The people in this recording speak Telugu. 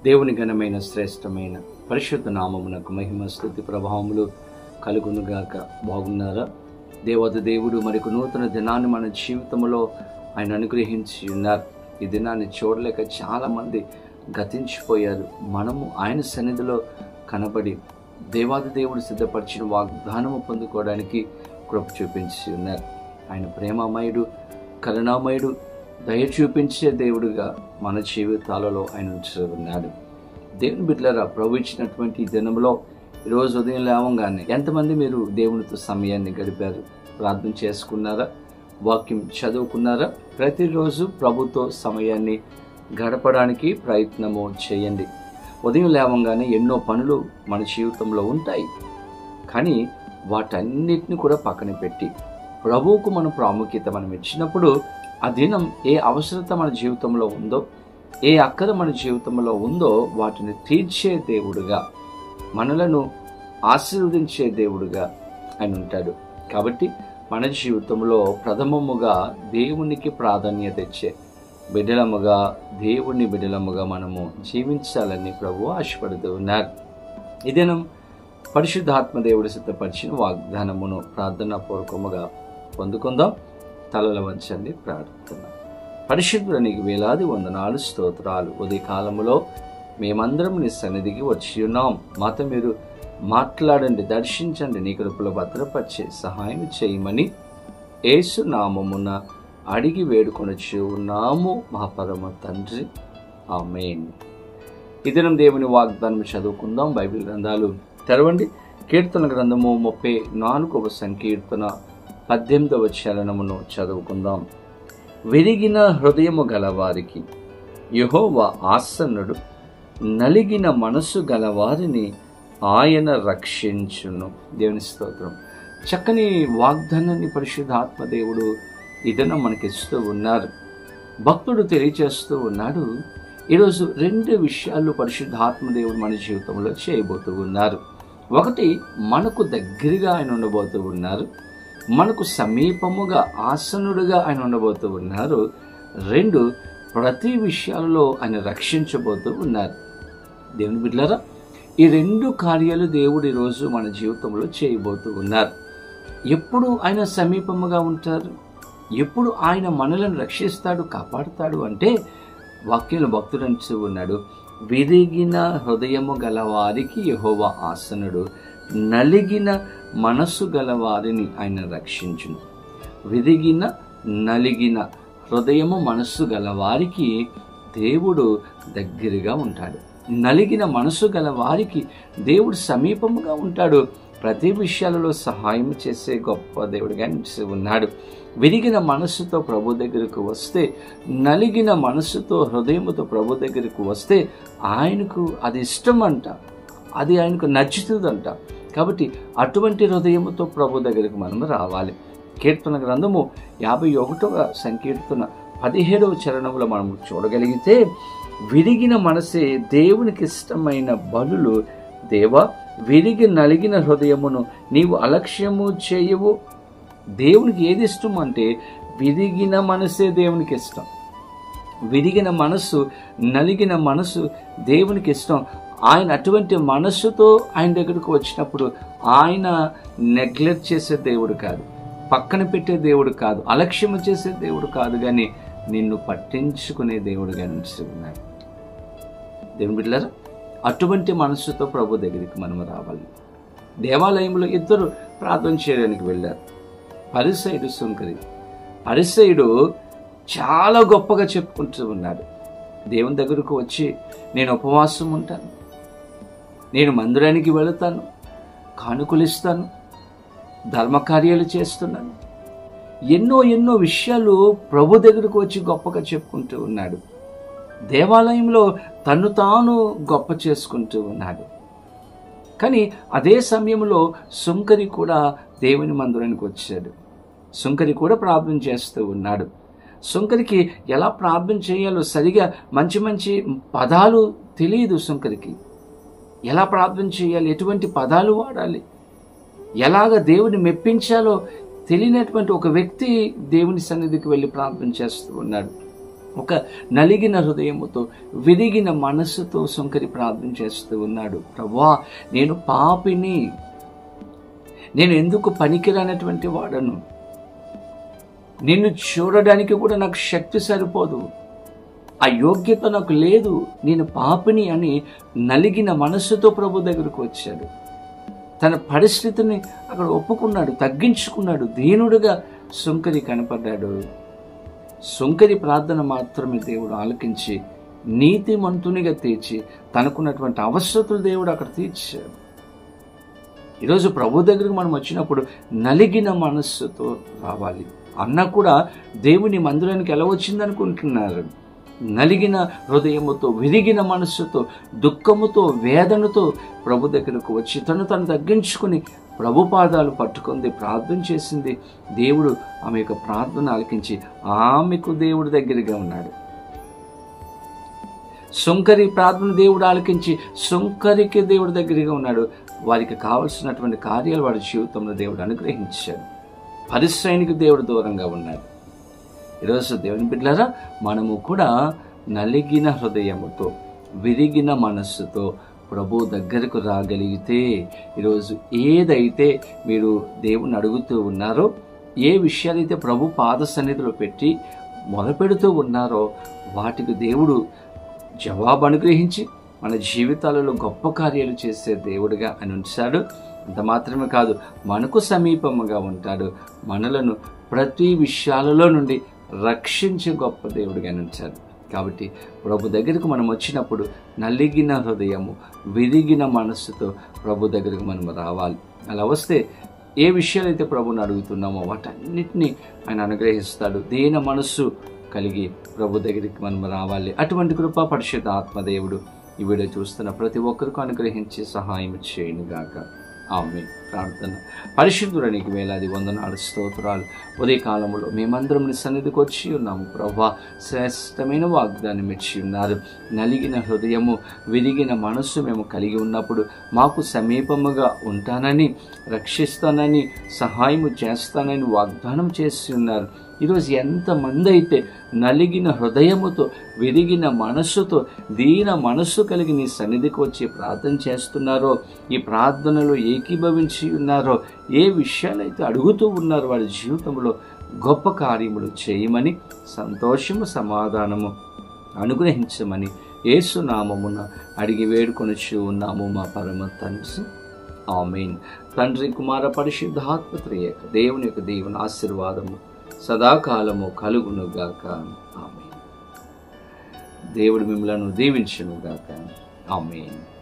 దేవుని ఘనమైన శ్రేష్టమైన పరిశుద్ధ నామమునకు మహిమ స్తుతి ప్రభావములు కలుగునుగాక. బాగున్నారా? దేవత దేవుడు మరికొ నూతన దినాన్ని మన జీవితంలో ఆయన అనుగ్రహించి ఉన్నారు. ఈ దినాన్ని చూడలేక చాలామంది గతించిపోయారు. మనము ఆయన సన్నిధిలో కనబడి దేవాది దేవుడు సిద్ధపరిచిన వాగ్దానము పొందుకోవడానికి కృప చూపించి ఉన్నారు. ఆయన ప్రేమమయుడు, కరుణామయుడు, దయ చూపించే దేవుడుగా మన జీవితాలలో ఆయన ఉంచి ఉన్నాడు. దేవుని బిడ్డలారా, ప్రభు ఇచ్చినటువంటి ఈ దినంలో ఈరోజు ఉదయం లేవగానే ఎంతమంది మీరు దేవునితో సమయాన్ని గడిపారు? ప్రార్థన చేసుకున్నారా? వాక్యం చదువుకున్నారా? ప్రతిరోజు ప్రభుతో సమయాన్ని గడపడానికి ప్రయత్నము చేయండి. ఉదయం లేవగానే ఎన్నో పనులు మన జీవితంలో ఉంటాయి. కానీ వాటన్నిటిని కూడా పక్కన పెట్టి ప్రభువుకు మన ప్రాముఖ్యత మనం ఇచ్చినప్పుడు ఆ దినం ఏ అవసరత మన జీవితంలో ఉందో, ఏ అక్కర మన జీవితంలో ఉందో వాటిని తీర్చే దేవుడుగా, మనలను ఆశీర్వదించే దేవుడుగా ఆయన ఉంటాడు. కాబట్టి మన జీవితంలో ప్రథమముగా దేవునికి ప్రాధాన్యత ఇచ్చే బిడ్డలముగా, దేవుని బిడ్డలముగా మనము జీవించాలని ప్రభు ఆశపడుతూ ఉన్నారు. ఈ దినం పరిశుద్ధాత్మ దేవుడు సిద్ధపరిచిన వాగ్దానమును ప్రార్థనాపూర్వకముగా పొందుకుందాం. తలల వంచండి, ప్రార్థన. పరిశుద్ధుడ, నీకు వేలాది వందనాలు, స్తోత్రాలు. ఉదయకాలములో మేమందరం నీ సన్నిధికి వచ్చి ఉన్నాం. మాతో మీరు మాట్లాడండి, దర్శించండి, నీ కృపలో భద్రపరిచే సహాయం చేయమని యేసు నామమున అడిగి వేడుకొనొచ్చు ఉన్నాము మా పరమ తండ్రి, ఆమేన్. ఈ దినం దేవుని వాగ్దానం చదువుకుందాం. బైబిల్ గ్రంథాలు తెరవండి. కీర్తన గ్రంథము 34వ సంకీర్తన 18వ చరణమును చదువుకుందాం. విరిగిన హృదయము గలవారికి యెహోవా ఆసన్నుడు, నలిగిన మనసు గలవారిని ఆయన రక్షించును. దేవుని స్తోత్రం. చక్కని వాగ్దానాన్ని పరిశుద్ధాత్మ దేవుడు ఇదన మనకిస్తూ ఉన్నారు. భక్తుడు తెలియచేస్తూ ఉన్నాడు. ఈరోజు 2 విషయాలు పరిశుద్ధాత్మ దేవుడు మన జీవితంలో చేయబోతూ ఉన్నారు. ఒకటి, మనకు దగ్గరగా ఆయన ఉండబోతూ ఉన్నారు. మనకు సమీపముగా ఆసనుడుగా ఆయన ఉండబోతూ ఉన్నారు. 2, ప్రతి విషయాలలో ఆయన రక్షించబోతూ ఉన్నారు. దేవుని బిడ్డలారా, ఈ 2 కార్యాలు దేవుడు ఈరోజు మన జీవితంలో చేయబోతూ ఉన్నారు. ఎప్పుడు ఆయన సమీపముగా ఉంటారు, ఎప్పుడు ఆయన మనలను రక్షిస్తాడు, కాపాడుతాడు అంటే వాక్యంలో భక్తుడు అంటూ ఉన్నాడు, విరిగిన హృదయము గలవారికి యెహోవా ఆసనుడు, నలిగిన మనసు గలవారిని ఆయన రక్షించును. విరిగిన, నలిగిన హృదయము, మనస్సు గలవారికి దేవుడు దగ్గరగా ఉంటాడు. నలిగిన మనసు గలవారికి దేవుడు సమీపముగా ఉంటాడు. ప్రతి విషయాలలో సహాయం చేసే గొప్ప దేవుడిగా ఉన్నాడు. విరిగిన మనస్సుతో ప్రభు దగ్గరకు వస్తే, నలిగిన మనస్సుతో, హృదయముతో ప్రభు దగ్గరకు వస్తే ఆయనకు అది ఇష్టం అంట, అది ఆయనకు నచ్చుతుందంట. కాబట్టి అటువంటి హృదయముతో ప్రభు దగ్గరకు మనం రావాలి. కీర్తన గ్రంథము 51వ సంకీర్తన 17వ చరణంలో మనం చూడగలిగితే, విరిగిన మనసే దేవునికి ఇష్టమైన బలులు. దేవా, విరిగి నలిగిన హృదయమును నీవు అలక్ష్యము చేయవు. దేవునికి ఏది ఇష్టం అంటే విరిగిన మనసే దేవునికి ఇష్టం. విరిగిన మనస్సు, నలిగిన మనసు దేవునికి ఇష్టం. ఆయన అటువంటి మనస్సుతో ఆయన దగ్గరకు వచ్చినప్పుడు ఆయన నెగ్లెక్ట్ చేసే దేవుడు కాదు, పక్కన పెట్టే దేవుడు కాదు, అలక్ష్యము చేసే దేవుడు కాదు, కానీ నిన్ను పట్టించుకునే దేవుడుగా ఉన్నాడు. దేవుని బిడ్డలారా, అటువంటి మనస్సుతో ప్రభు దగ్గరికి మనం రావాలి. దేవాలయంలో 2 ప్రార్థన చేయడానికి వెళ్ళారు. పరిసయుడు, సుంకరి. పరిసయుడు చాలా గొప్పగా చెప్పుకుంటూ ఉన్నాడు. దేవుని దగ్గరకు వచ్చి, నేను ఉపవాసం ఉంటాను, నేను మందిరానికి వెళతాను, కానుకలు ఇస్తాను, ధర్మకార్యాలు చేస్తున్నాను, ఎన్నో విషయాలు ప్రభు దగ్గరకు వచ్చి గొప్పగా చెప్పుకుంటూ ఉన్నాడు. దేవాలయంలో తను తాను గొప్ప చేసుకుంటూ ఉన్నాడు. కానీ అదే సమయంలో సుంకరి కూడా దేవుని మందిరానికి వచ్చాడు. సుంకరి కూడా ప్రార్థన చేస్తూ ఉన్నాడు. సుంకరికి ఎలా ప్రార్థన చేయాలో సరిగా మంచి పదాలు తెలియదు. సుంకరికి ఎలా ప్రార్థన చేయాలి, ఎటువంటి పదాలు వాడాలి, ఎలాగ దేవుని మెప్పించాలో తెలియనటువంటి ఒక వ్యక్తి దేవుని సన్నిధికి వెళ్ళి ప్రార్థన చేస్తూ ఉన్నాడు. ఒక నలిగిన హృదయముతో, విరిగిన మనస్సుతో సుంకరి ప్రార్థన చేస్తూ ఉన్నాడు. ప్రభువా, నేను పాపిని, నేను ఎందుకు పనికిరానటువంటి వాడను, నిన్ను చూడడానికి కూడా నాకు శక్తి సరిపోదు, ఆ యోగ్యత నాకు లేదు, నేను పాపిని అని నలిగిన మనస్సుతో ప్రభు దగ్గరకు వచ్చాడు. తన పరిస్థితిని అక్కడ ఒప్పుకున్నాడు, తగ్గించుకున్నాడు. దీనుడుగా సుంకరి కనపడ్డాడు. సుంకరి ప్రార్థన మాత్రమే దేవుడు ఆలకించి నీతిమంతునిగా తీర్చి తనకున్నటువంటి అవసరతలు దేవుడు అక్కడ తీర్చాడు. ఈరోజు ప్రభు దగ్గరకు మనం వచ్చినప్పుడు నలిగిన మనస్సుతో రావాలి. అన్న కూడా దేవుని మందిరానికి ఎలా వచ్చిందనుకుంటున్నారు? నలిగిన హృదయముతో, విరిగిన మనస్సుతో, దుఃఖముతో, వేదనతో ప్రభు దగ్గరకు వచ్చి తను తగ్గించుకుని ప్రభు పాదాలు పట్టుకుంది, ప్రార్థన చేసింది. దేవుడు ఆమె యొక్క ప్రార్థన ఆలకించి ఆమెకు దేవుడు దగ్గరగా ఉన్నాడు. సుంకరి ప్రార్థన దేవుడు ఆలకించి సుంకరికి దేవుడు దగ్గరగా ఉన్నాడు. వారికి కావలసినటువంటి కార్యాలు వాడి జీవితంలో దేవుడు అనుగ్రహించాడు. పరిశ్రయానికి దేవుడు దూరంగా ఉన్నాడు. ఈరోజు దేవుని బిడ్డలారా, మనము కూడా నలిగిన హృదయముతో, విరిగిన మనస్సుతో ప్రభు దగ్గరకు రాగలిగితే, ఈరోజు ఏదైతే మీరు దేవుని అడుగుతూ ఉన్నారో, ఏ విషయాలైతే ప్రభు పాద సన్నిధిలో పెట్టి మొదపెడుతూ ఉన్నారో వాటికి దేవుడు జవాబు అనుగ్రహించి మన జీవితాలలో గొప్ప కార్యాలు చేసే దేవుడిగా అని ఉంచాడు. అంత మాత్రమే కాదు, మనకు సమీపముగా ఉంటాడు. మనలను ప్రతి విషయాలలో నుండి రక్షించే గొప్ప దేవుడిగా ఉంచాడు. కాబట్టి ప్రభు దగ్గరకు మనం వచ్చినప్పుడు నలిగిన హృదయము, విరిగిన మనస్సుతో ప్రభు దగ్గరకు మనం రావాలి. అలా వస్తే ఏ విషయాలైతే ప్రభుని అడుగుతున్నామో వాటన్నిటినీ ఆయన అనుగ్రహిస్తాడు. దీన మనస్సు కలిగి ప్రభు దగ్గరికి మనం రావాలి. అటువంటి కృపా పరిశుద్ధ ఆత్మదేవుడు ఈ వీడియో చూస్తున్న ప్రతి ఒక్కరికి అనుగ్రహించి సహాయం చేయనుగాక. ఆమేన్. ప్రార్థన. పరిశుద్ధుడానికి వేలాది వందనాలు, స్తోత్రాలు. ఉదయకాలంలో మేమందరం నీ సన్నిధికి వచ్చి ఉన్నాము ప్రభువా. శ్రేష్టమైన వాగ్దానం ఇచ్చి ఉన్నారు. నలిగిన హృదయము, విరిగిన మనస్సు మేము కలిగి ఉన్నప్పుడు మాకు సమీపముగా ఉంటానని, రక్షిస్తానని, సహాయము చేస్తానని వాగ్దానం చేసి ఉన్నారు. ఈరోజు ఎంతమంది అయితే నలిగిన హృదయముతో, విరిగిన మనస్సుతో, దీన మనస్సు కలిగి నీ సన్నిధికి వచ్చి ప్రార్థన చేస్తున్నారో, ఈ ప్రార్థనలో ఏకీభవించి ఉన్నారో, ఏ విషయాలైతే అడుగుతూ ఉన్నారో వారి జీవితంలో గొప్ప కార్యములు చేయమని, సంతోషము, సమాధానము అనుగ్రహించమని యేసు నామమున అడిగి వేడుకొనుచు ఉన్నాము మా పరమ తండ్రి. ఆమేన్. తండ్రి, కుమార, పరిశుద్ధాత్మ త్రియేక దేవుని యొక్క దేవుని ఆశీర్వాదము సదాకాలము కలుగునుగాక. ఆమేన్. దేవుడు మిమ్మలను దీవించునుగాక. ఆమేన్.